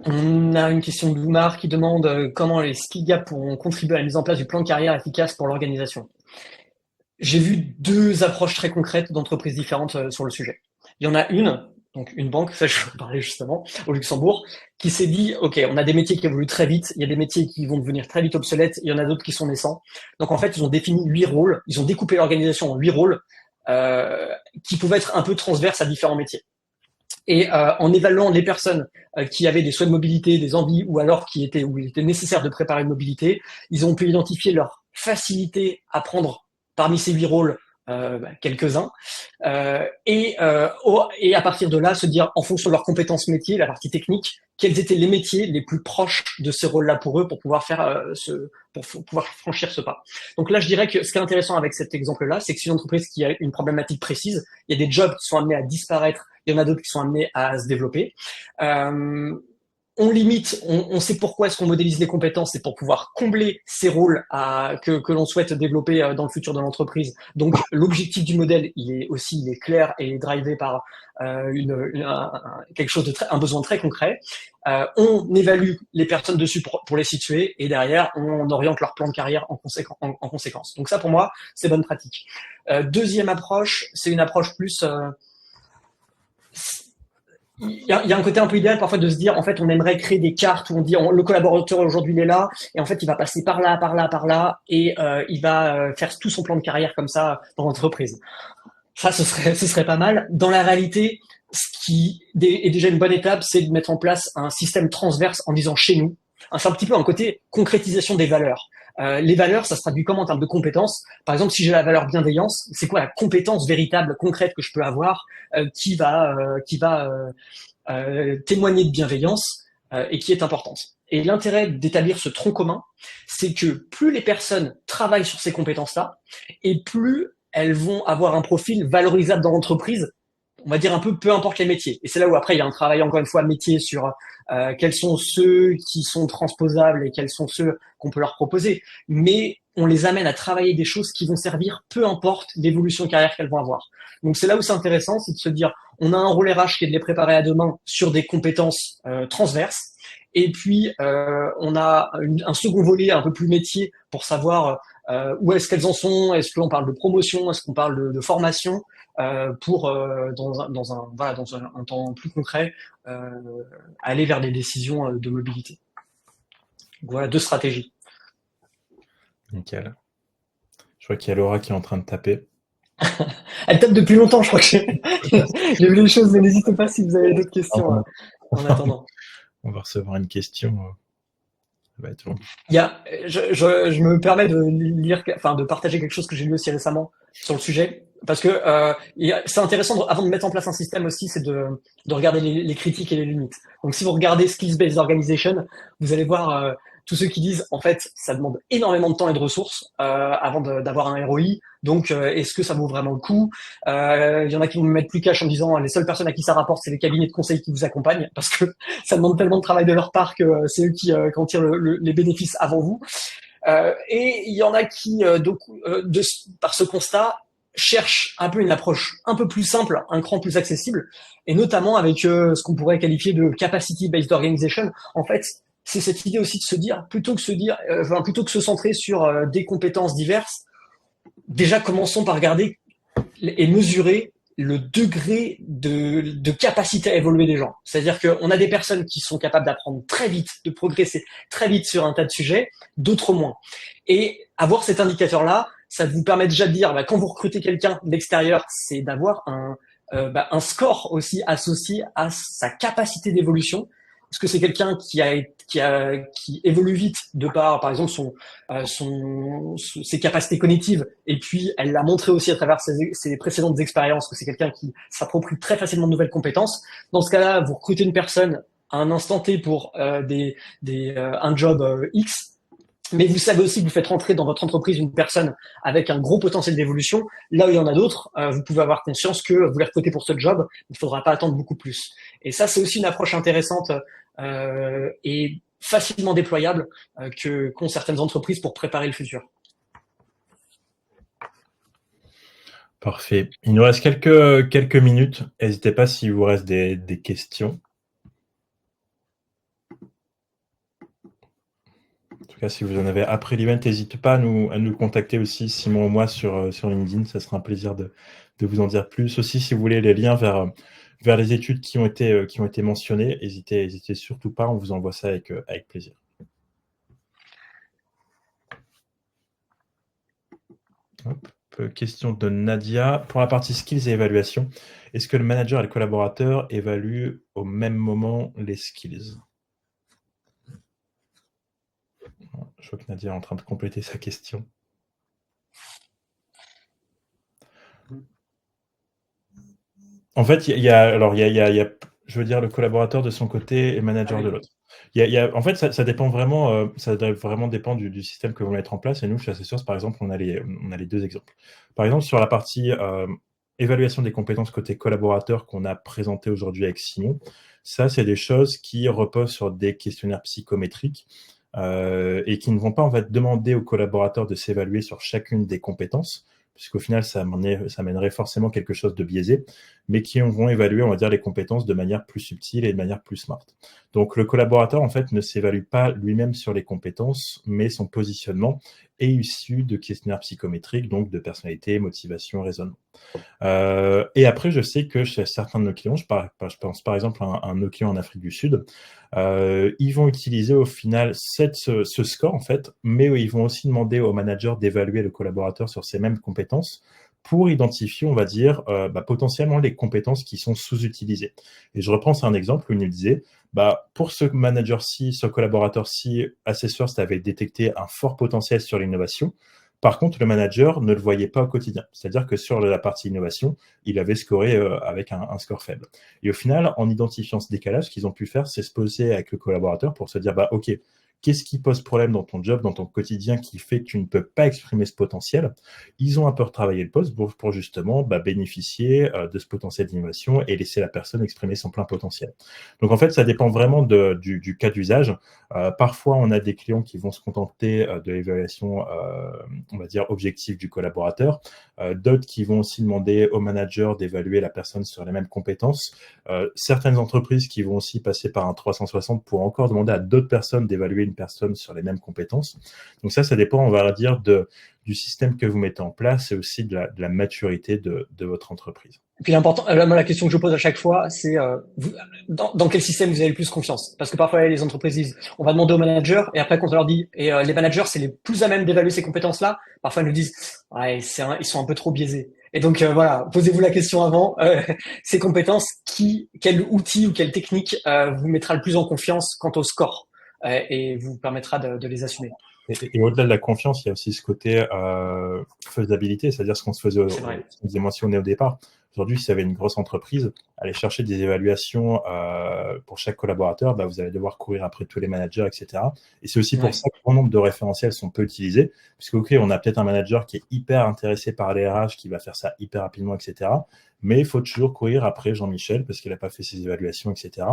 On a une question de Loumar qui demande comment les skill gaps pourront contribuer à la mise en place du plan de carrière efficace pour l'organisation. J'ai vu deux approches très concrètes d'entreprises différentes sur le sujet. Il y en a une, donc une banque, ça je vous parlais justement, au Luxembourg, qui s'est dit, OK, on a des métiers qui évoluent très vite, il y a des métiers qui vont devenir très vite obsolètes, il y en a d'autres qui sont naissants. Donc en fait, ils ont défini 8 rôles, ils ont découpé l'organisation en 8 rôles qui pouvaient être un peu transverses à différents métiers. Et en évaluant les personnes qui avaient des souhaits de mobilité, des envies, ou alors où il était nécessaire de préparer une mobilité, ils ont pu identifier leur facilité à prendre parmi ces 8 rôles quelques-uns, et à partir de là, se dire, en fonction de leurs compétences métiers, la partie technique, quels étaient les métiers les plus proches de ces rôles-là pour eux, pour pouvoir pouvoir franchir ce pas. Donc là, je dirais que ce qui est intéressant avec cet exemple-là, c'est que c'est une entreprise qui a une problématique précise. Il y a des jobs qui sont amenés à disparaître, il y en a d'autres qui sont amenés à se développer. On limite, on sait pourquoi est-ce qu'on modélise les compétences, c'est pour pouvoir combler ces rôles que l'on souhaite développer dans le futur de l'entreprise. Donc l'objectif du modèle, il est clair et drivé par quelque chose un besoin très concret. On évalue les personnes dessus pour les situer et derrière on oriente leur plan de carrière en conséquence. Donc ça pour moi c'est bonne pratique. Deuxième approche, c'est une approche plus il y a un côté un peu idéal parfois de se dire en fait on aimerait créer des cartes où on dit le collaborateur aujourd'hui il est là et en fait il va passer par là et il va faire tout son plan de carrière comme ça dans l'entreprise. Ça ce serait pas mal. Dans la réalité, ce qui est déjà une bonne étape, c'est de mettre en place un système transverse en disant chez nous. C'est un petit peu un côté concrétisation des valeurs. Les valeurs, ça se traduit comment en termes de compétences? Par exemple, si j'ai la valeur bienveillance, c'est quoi la compétence véritable, concrète que je peux avoir qui va témoigner de bienveillance et qui est importante. Et l'intérêt d'établir ce tronc commun, c'est que plus les personnes travaillent sur ces compétences-là, et plus elles vont avoir un profil valorisable dans l'entreprise, on va dire un peu importe les métiers. Et c'est là où après il y a un travail encore une fois métier sur quels sont ceux qui sont transposables et quels sont ceux qu'on peut leur proposer. Mais on les amène à travailler des choses qui vont servir peu importe l'évolution de carrière qu'elles vont avoir. Donc c'est là où c'est intéressant, c'est de se dire on a un rôle RH qui est de les préparer à demain sur des compétences transverses. Et puis on a un second volet un peu plus métier pour savoir où est-ce qu'elles en sont, est-ce qu'on parle de promotion, est-ce qu'on parle de formation, pour dans un temps plus concret aller vers des décisions de mobilité. Donc, voilà, 2 stratégies. Nickel. Je vois qu'il y a Laura qui est en train de taper. Elle tape depuis longtemps, je crois que j'ai vu les choses, mais n'hésitez pas si vous avez d'autres questions en attendant. On va recevoir une question. Ça va être long. Je me permets de partager quelque chose que j'ai lu aussi récemment sur le sujet, parce que c'est intéressant, avant de mettre en place un système aussi, c'est de regarder les critiques et les limites. Donc si vous regardez Skills-Based Organization, vous allez voir tous ceux qui disent, en fait, ça demande énormément de temps et de ressources avant d'avoir un ROI, donc est-ce que ça vaut vraiment le coup? Il y en a qui vont me mettre plus cash en disant, les seules personnes à qui ça rapporte, c'est les cabinets de conseil qui vous accompagnent, parce que ça demande tellement de travail de leur part que c'est eux qui en tirent les bénéfices avant vous. Et il y en a qui, par ce constat, cherchent un peu une approche un peu plus simple, un cran plus accessible, et notamment avec ce qu'on pourrait qualifier de capacity-based organization. En fait, c'est cette idée aussi de se dire, plutôt que se centrer sur des compétences diverses, déjà commençons par regarder et mesurer le degré de capacité à évoluer des gens. C'est-à-dire qu'on a des personnes qui sont capables d'apprendre très vite, de progresser très vite sur un tas de sujets, d'autres moins. Et avoir cet indicateur-là, ça vous permet déjà de dire, quand vous recrutez quelqu'un d'extérieur, c'est d'avoir un score aussi associé à sa capacité d'évolution. Parce que c'est quelqu'un qui évolue vite de par exemple, ses capacités cognitives. Et puis, elle l'a montré aussi à travers ses précédentes expériences que c'est quelqu'un qui s'approprie très facilement de nouvelles compétences. Dans ce cas-là, vous recrutez une personne à un instant T pour un job X. Mais vous savez aussi que vous faites rentrer dans votre entreprise une personne avec un gros potentiel d'évolution. Là où il y en a d'autres, vous pouvez avoir conscience que vous les recrutez pour ce job, il ne faudra pas attendre beaucoup plus. Et ça, c'est aussi une approche intéressante et facilement déployable qu'ont certaines entreprises pour préparer le futur. Parfait. Il nous reste quelques minutes. N'hésitez pas s'il vous reste des questions. En tout cas, si vous en avez après l'event, n'hésitez pas à nous contacter aussi, Simon ou moi, sur LinkedIn. Ça sera un plaisir de vous en dire plus. Aussi, si vous voulez les liens vers les études qui ont été mentionnées, n'hésitez surtout pas. On vous envoie ça avec plaisir. Hop. Question de Nadia. Pour la partie skills et évaluation, est-ce que le manager et le collaborateur évaluent au même moment les skills? Je vois que Nadia est en train de compléter sa question. En fait, il y a, je veux dire, le collaborateur de son côté et le manager de l'autre. En fait, ça dépend vraiment, ça doit vraiment dépendre du système que vous mettez en place. Et nous, chez Assessors, par exemple, on a les deux exemples. Par exemple, sur la partie évaluation des compétences côté collaborateur qu'on a présenté aujourd'hui avec Simon, ça, c'est des choses qui reposent sur des questionnaires psychométriques et qui ne vont pas en fait demander aux collaborateurs de s'évaluer sur chacune des compétences, puisqu'au final, ça mènerait forcément quelque chose de biaisé, mais qui vont évaluer, on va dire, les compétences de manière plus subtile et de manière plus smart. Donc, le collaborateur, en fait, ne s'évalue pas lui-même sur les compétences, mais son positionnement est issu de questionnaires psychométriques, donc de personnalité, motivation, raisonnement. Et après, je sais que chez certains de nos clients, je pense par exemple à un de nos clients en Afrique du Sud, ils vont utiliser au final ce score, en fait, mais ils vont aussi demander au manager d'évaluer le collaborateur sur ces mêmes compétences pour identifier, on va dire, potentiellement les compétences qui sont sous-utilisées. Et je reprends un exemple où il nous disait, pour ce manager-ci, ce collaborateur-ci, Assessors avait détecté un fort potentiel sur l'innovation. Par contre, le manager ne le voyait pas au quotidien. C'est-à-dire que sur la partie innovation, il avait scoré avec un score faible. Et au final, en identifiant ce décalage, ce qu'ils ont pu faire, c'est se poser avec le collaborateur pour se dire, OK, qu'est-ce qui pose problème dans ton job, dans ton quotidien, qui fait que tu ne peux pas exprimer ce potentiel? Ils ont un peu retravaillé le poste pour justement bénéficier de ce potentiel d'innovation et laisser la personne exprimer son plein potentiel. Donc en fait, ça dépend vraiment du cas d'usage. Parfois, on a des clients qui vont se contenter de l'évaluation, on va dire, objective du collaborateur. D'autres qui vont aussi demander au manager d'évaluer la personne sur les mêmes compétences. Certaines entreprises qui vont aussi passer par un 360 pour encore demander à d'autres personnes d'évaluer une personne sur les mêmes compétences. Donc ça dépend, on va dire, du système que vous mettez en place et aussi de la maturité de votre entreprise. Et puis l'important, la question que je pose à chaque fois, c'est dans quel système vous avez le plus confiance? Parce que parfois les entreprises disent, on va demander aux managers, et après quand on leur dit, et les managers c'est les plus à même d'évaluer ces compétences-là, parfois ils nous disent, ouais, ils sont un peu trop biaisés. Et donc voilà, posez-vous la question avant, ces compétences, quel outil ou quelle technique vous mettra le plus en confiance quant au score et vous permettra de les assumer. Et au-delà de la confiance, il y a aussi ce côté faisabilité, c'est-à-dire ce qu'on se faisait mentionner au départ. Aujourd'hui, si vous avez une grosse entreprise, aller chercher des évaluations pour chaque collaborateur, vous allez devoir courir après tous les managers, etc. Et c'est aussi pour ça que bon nombre de référentiels sont peu utilisés, puisque ok, on a peut-être un manager qui est hyper intéressé par les RH, qui va faire ça hyper rapidement, etc. Mais il faut toujours courir après Jean-Michel parce qu'il n'a pas fait ses évaluations, etc.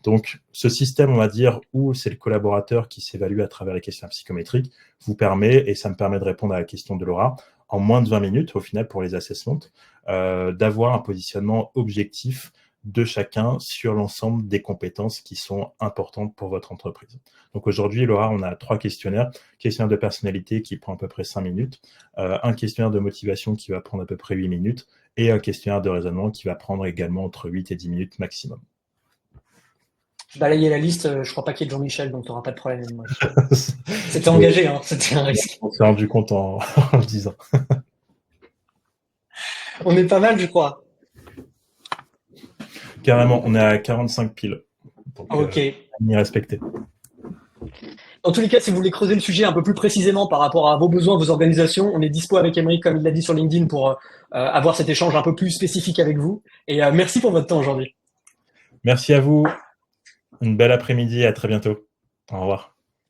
Donc, ce système, on va dire, où c'est le collaborateur qui s'évalue à travers les questions psychométriques, vous permet, et ça me permet de répondre à la question de Laura, en moins de 20 minutes, au final, pour les assessments, d'avoir un positionnement objectif de chacun sur l'ensemble des compétences qui sont importantes pour votre entreprise. Donc aujourd'hui, Laura, on a 3 questionnaires. Questionnaire de personnalité qui prend à peu près 5 minutes, un questionnaire de motivation qui va prendre à peu près 8 minutes, et un questionnaire de raisonnement qui va prendre également entre 8 et 10 minutes maximum. Je balayais la liste, je crois pas qu'il y ait Jean-Michel, donc tu n'auras pas de problème. C'était engagé, hein, c'était un risque. On s'est rendu compte en le disant. On est pas mal, je crois. Carrément, on est à 45 piles. Donc, ok. On y respecter. Dans tous les cas, si vous voulez creuser le sujet un peu plus précisément par rapport à vos besoins, vos organisations, on est dispo avec Aymeric, comme il l'a dit sur LinkedIn, pour avoir cet échange un peu plus spécifique avec vous. Et merci pour votre temps aujourd'hui. Merci à vous. Une belle après-midi et à très bientôt. Au revoir.